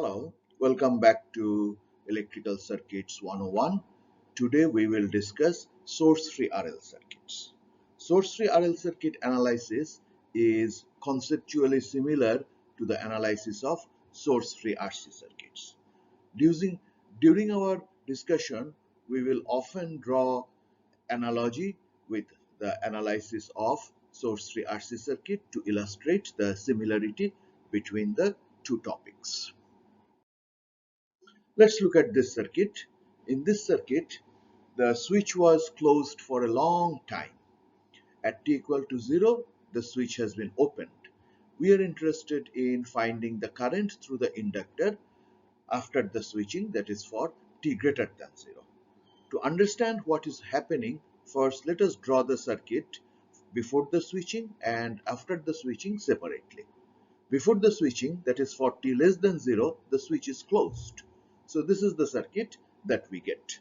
Hello, welcome back to Electrical Circuits 101. Today we will discuss source-free RL circuits. Source-free RL circuit analysis is conceptually similar to the analysis of source-free RC circuits. During, during our discussion, we will often draw analogy with the analysis of source-free RC circuit to illustrate the similarity between the two topics. Let's look at this circuit. In this circuit, the switch was closed for a long time. At t equal to 0, the switch has been opened. We are interested in finding the current through the inductor after the switching, that is for t greater than 0. To understand what is happening, first let us draw the circuit before the switching and after the switching separately. Before the switching, that is for t less than 0, the switch is closed. So this is the circuit that we get.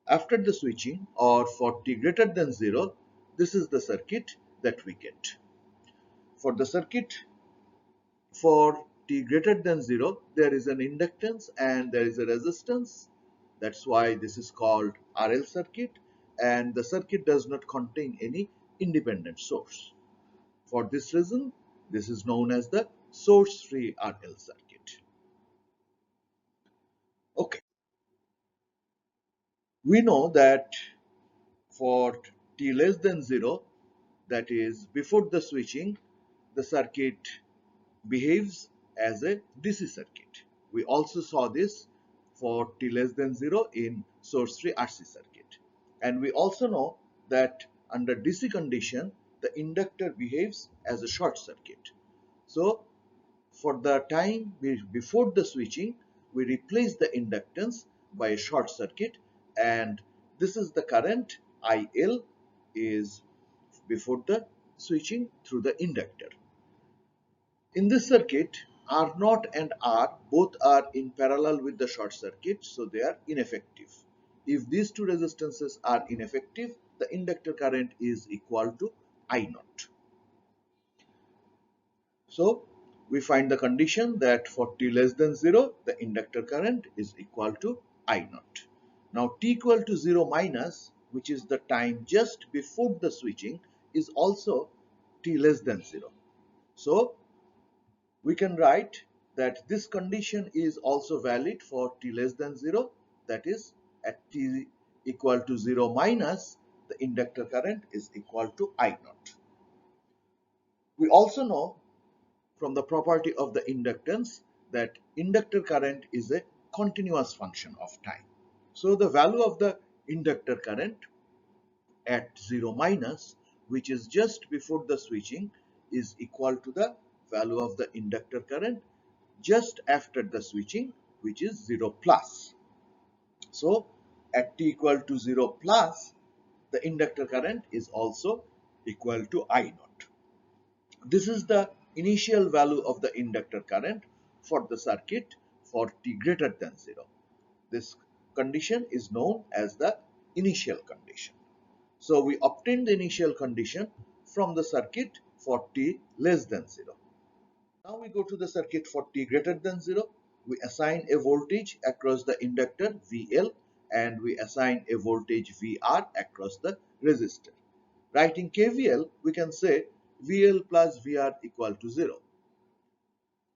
After the switching, or for t greater than 0, this is the circuit that we get. For the circuit for t greater than 0, there is an inductance and there is a resistance. That's why this is called RL circuit, and the circuit does not contain any independent source. For this reason, this is known as the source-free RL circuit. Okay, we know that for t less than 0, that is before the switching, the circuit behaves as a DC circuit. We also saw this for t less than 0 in source-free RC circuit. And we also know that under DC condition, the inductor behaves as a short circuit. So for the time before the switching, we replace the inductance by a short circuit, and this is the current IL is before the switching through the inductor. In this circuit, R0 and R both are in parallel with the short circuit, so they are ineffective. If these two resistances are ineffective, the inductor current is equal to I0. So we find the condition that for t less than 0, the inductor current is equal to I0. Now t equal to 0 minus, which is the time just before the switching, is also t less than 0. So we can write that this condition is also valid for t less than 0, that is at t equal to 0 minus, the inductor current is equal to I0. We also know from the property of the inductance that inductor current is a continuous function of time. So the value of the inductor current at 0 minus, which is just before the switching, is equal to the value of the inductor current just after the switching, which is 0 plus. So at t equal to 0 plus, the inductor current is also equal to I0. This is the initial value of the inductor current for the circuit for t greater than 0. This condition is known as the initial condition. So we obtain the initial condition from the circuit for t less than 0. Now we go to the circuit for t greater than 0. We assign a voltage across the inductor VL and we assign a voltage VR across the resistor. Writing KVL, we can say VL plus VR equal to 0.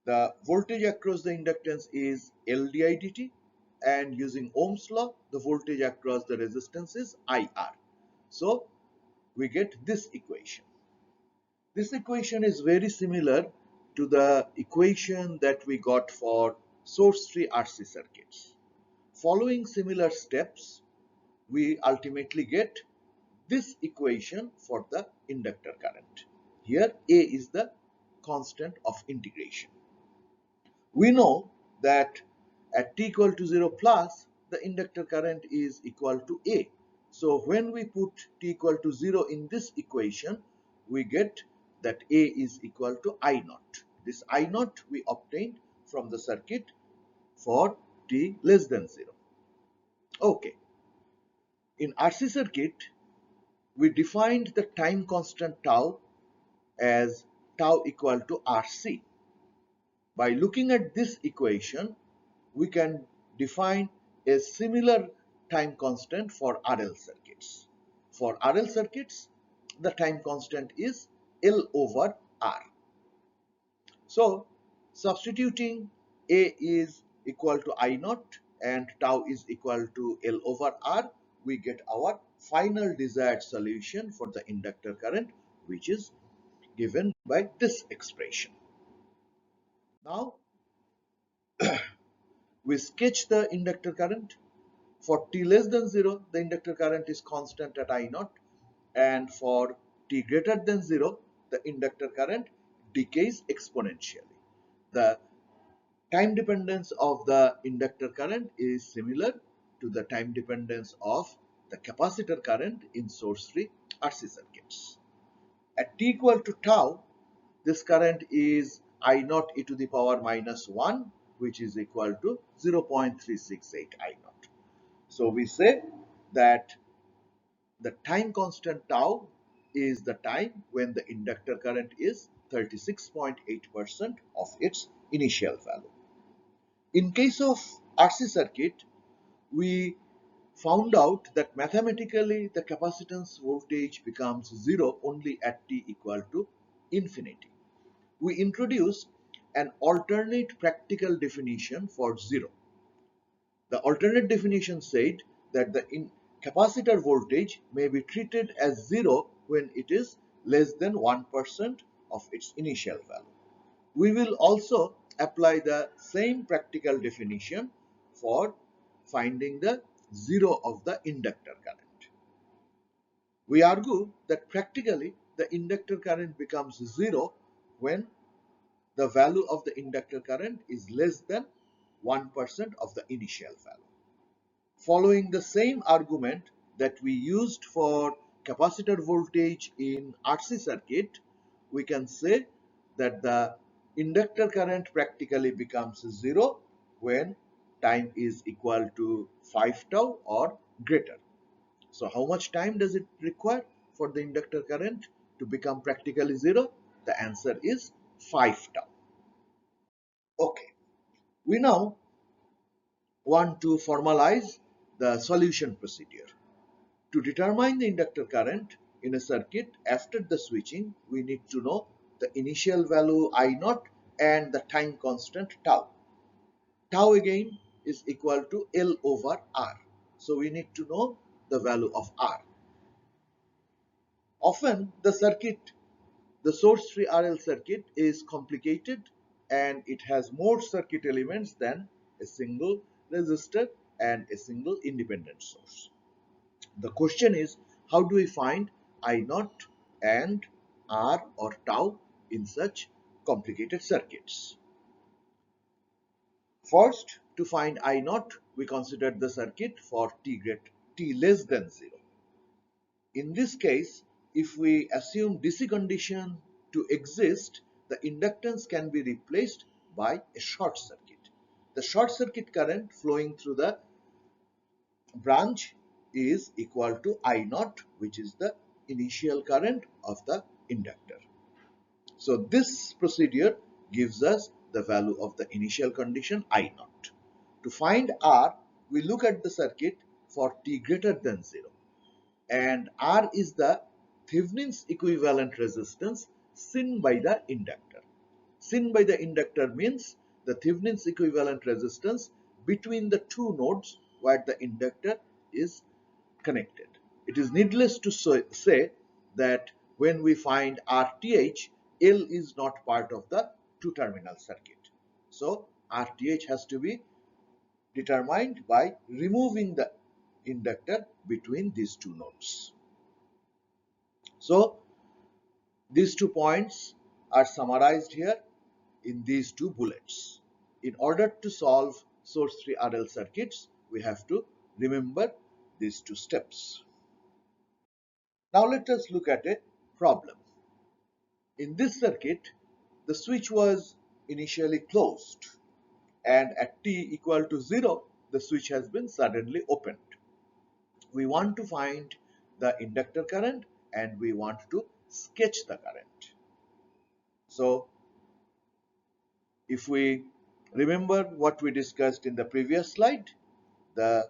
The voltage across the inductance is L di dt, and using Ohm's law, the voltage across the resistance is IR. So we get this equation. This equation is very similar to the equation that we got for source-free RC circuits. Following similar steps, we ultimately get this equation for the inductor current. Here A is the constant of integration. We know that at t equal to 0 plus, the inductor current is equal to A. So when we put t equal to 0 in this equation, we get that A is equal to I0. This I0 we obtained from the circuit for t less than 0. Okay. In RC circuit, we defined the time constant tau as tau equal to RC. By looking at this equation, we can define a similar time constant for RL circuits. For RL circuits, the time constant is L over R. So, substituting A is equal to I naught and tau is equal to L over R, we get our final desired solution for the inductor current, which is given by this expression. Now, we sketch the inductor current. For t less than 0, the inductor current is constant at I naught, and for t greater than 0, the inductor current decays exponentially. The time dependence of the inductor current is similar to the time dependence of the capacitor current in source-free RC circuits. At t equal to tau, this current is I naught e to the power minus 1, which is equal to 0.368 I naught. So we say that the time constant tau is the time when the inductor current is 36.8% of its initial value. In case of RC circuit, we found out that mathematically the capacitance voltage becomes 0 only at t equal to infinity. We introduce an alternate practical definition for 0. The alternate definition said that the capacitor voltage may be treated as 0 when it is less than 1% of its initial value. We will also apply the same practical definition for finding the 0 of the inductor current. We argue that practically the inductor current becomes 0 when the value of the inductor current is less than 1% of the initial value. Following the same argument that we used for capacitor voltage in RC circuit, we can say that the inductor current practically becomes 0 when time is equal to 5 tau or greater. So how much time does it require for the inductor current to become practically 0? The answer is 5 tau. Okay, we now want to formalize the solution procedure. To determine the inductor current in a circuit after the switching, we need to know the initial value I naught and the time constant tau. Tau again is equal to L over R. So we need to know the value of R. Often the source-free RL circuit is complicated and it has more circuit elements than a single resistor and a single independent source. The question is, how do we find I naught and R or tau in such complicated circuits? First, to find I naught, we consider the circuit for t less than 0. In this case, if we assume DC condition to exist, the inductance can be replaced by a short circuit. The short circuit current flowing through the branch is equal to I naught, which is the initial current of the inductor. So this procedure gives us the value of the initial condition I naught. To find R, we look at the circuit for t greater than 0. And R is the Thevenin's equivalent resistance seen by the inductor. Seen by the inductor means the Thevenin's equivalent resistance between the two nodes where the inductor is connected. It is needless to say that when we find RTH, L is not part of the two-terminal circuit. So RTH has to be determined by removing the inductor between these two nodes. So these 2 points are summarized here in these 2 bullets. In order to solve source-free RL circuits, we have to remember these 2 steps. Now let us look at a problem. In this circuit, the switch was initially closed, and at t equal to 0, the switch has been suddenly opened. We want to find the inductor current and we want to sketch the current. So If we remember what we discussed in the previous slide, the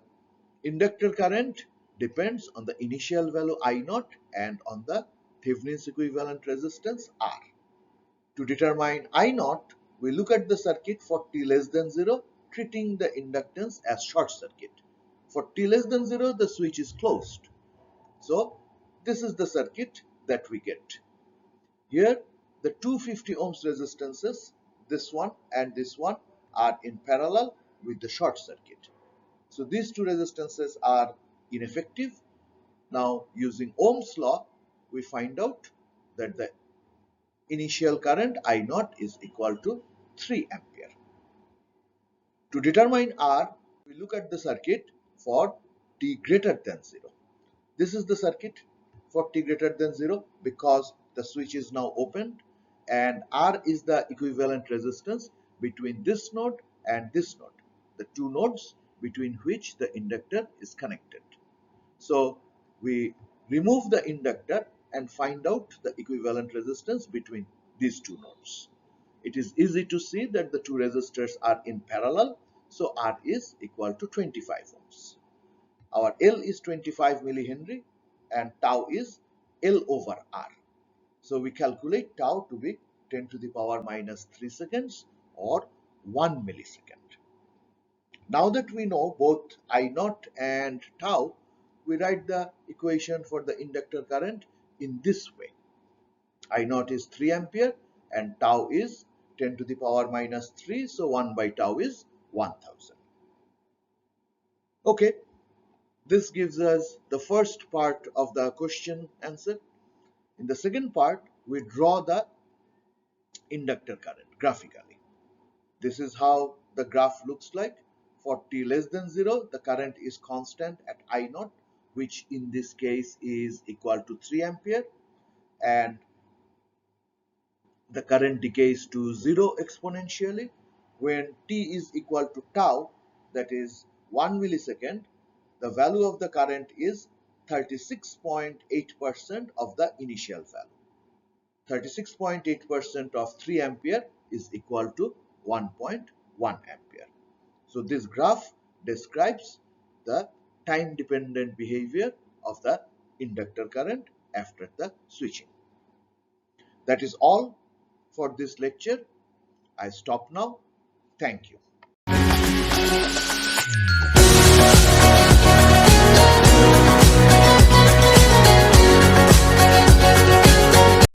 inductor current depends on the initial value I0 and on the Thevenin's equivalent resistance R. To determine I0, we look at the circuit for t less than 0, treating the inductance as short circuit. For t less than 0, the switch is closed. So this is the circuit that we get. Here, the 250 ohms resistances, this one and this one, are in parallel with the short circuit. So these two resistances are ineffective. Now, using Ohm's law, we find out that the initial current I0 is equal to 3 ampere. To determine R, we look at the circuit for t greater than 0. This is the circuit for t greater than 0 because the switch is now opened, and R is the equivalent resistance between this node and this node, the two nodes between which the inductor is connected. So we remove the inductor and find out the equivalent resistance between these two nodes. It is easy to see that the two resistors are in parallel, so R is equal to 25 ohms. Our L is 25 millihenry and tau is L over R. So we calculate tau to be 10 to the power minus 3 seconds or 1 millisecond. Now that we know both I0 and tau, we write the equation for the inductor current in this way. I0 is 3 ampere and tau is 10 to the power minus 3, so 1 by tau is 1000. Okay, this gives us the first part of the question answer. In the second part, we draw the inductor current graphically. This is how the graph looks like. For t less than 0, the current is constant at I0, which in this case is equal to 3 ampere, and the current decays to 0 exponentially. When t is equal to tau, that is 1 millisecond, the value of the current is 36.8% of the initial value. 36.8% of 3 ampere is equal to 1.1 ampere. So this graph describes the time dependent behavior of the inductor current after the switching. That is all for this lecture. I stop now. Thank you.